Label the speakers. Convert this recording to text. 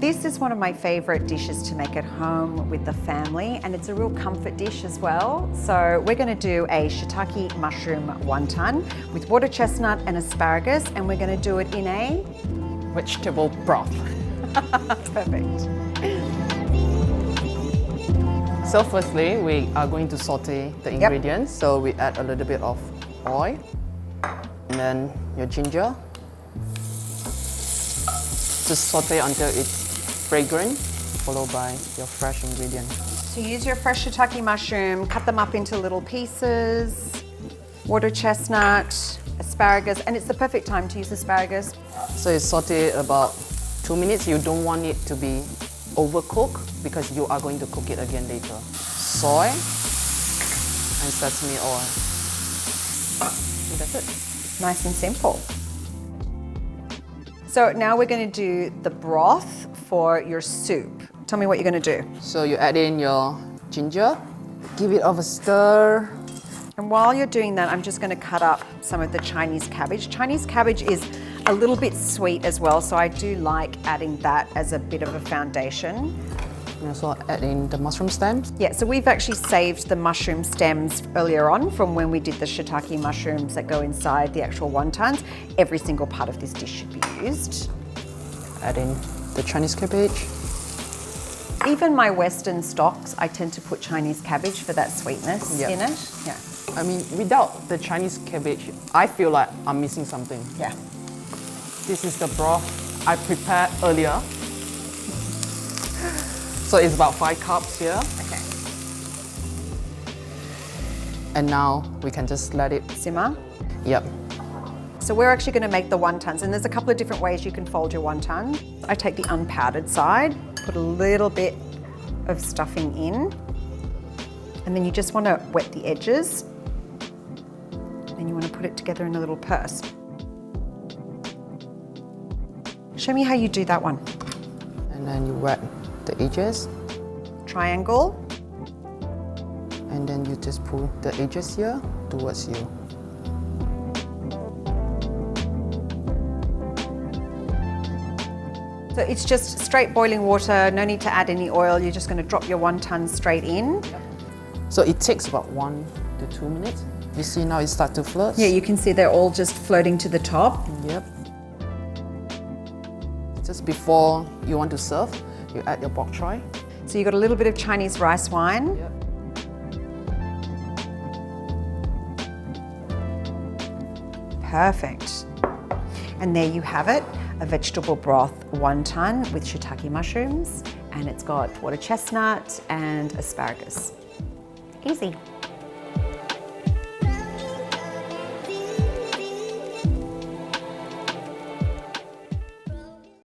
Speaker 1: This is one of my favorite dishes to make at home with the family, and it's a real comfort dish as well. So we're going to do a shiitake mushroom wonton with water chestnut and asparagus, and we're going to do it in a
Speaker 2: vegetable broth.
Speaker 1: perfect.
Speaker 2: So firstly, we are going to saute the ingredients. So we add a little bit of oil, and then your ginger. Just saute until it's fragrant, followed by your fresh ingredients.
Speaker 1: So use your fresh shiitake mushroom, cut them up into little pieces, water chestnut, asparagus, and it's the perfect time to use asparagus.
Speaker 2: So you saute about 2 minutes. You don't want it to be overcooked because you are going to cook it again later. Soy and sesame oil. And that's it.
Speaker 1: Nice and simple. So now we're going to do the broth for your soup. Tell me what you're going to do.
Speaker 2: So you add in your ginger, give it a stir.
Speaker 1: And while you're doing that, I'm just going to cut up some of the Chinese cabbage. Chinese cabbage is a little bit sweet as well, so I do like adding that as a bit of a foundation.
Speaker 2: And also add in the mushroom stems.
Speaker 1: Yeah, so we've actually saved the mushroom stems earlier on from when we did the shiitake mushrooms that go inside the actual wontons. Every single part of this dish should be used.
Speaker 2: Add in the Chinese cabbage.
Speaker 1: Even my Western stocks, I tend to put Chinese cabbage for that sweetness in it. Yeah.
Speaker 2: I mean, without the Chinese cabbage, I feel like I'm missing something.
Speaker 1: Yeah.
Speaker 2: This is the broth I prepared earlier. So it's about 5 cups here.
Speaker 1: Okay.
Speaker 2: And now we can just let it
Speaker 1: Simmer.
Speaker 2: Yep.
Speaker 1: So we're actually going to make the wontons, and there's a couple of different ways you can fold your wonton. I take the unpowdered side, put a little bit of stuffing in, and then you just want to wet the edges, and you want to put it together in a little purse. Show me how you do that one.
Speaker 2: And then you wet the edges.
Speaker 1: Triangle.
Speaker 2: And then you just pull the edges here towards you.
Speaker 1: So it's just straight boiling water, no need to add any oil. You're just going to drop your wonton straight in.
Speaker 2: So it takes about 1 to 2 minutes. You see now it starts to float?
Speaker 1: Yeah, you can see they're all just floating to the top.
Speaker 2: Yep. Just before you want to serve, you add your bok choy.
Speaker 1: So you've got a little bit of Chinese rice wine.
Speaker 2: Yep.
Speaker 1: Perfect. And there you have it, a vegetable broth wonton with shiitake mushrooms, and it's got water chestnut and asparagus. Easy.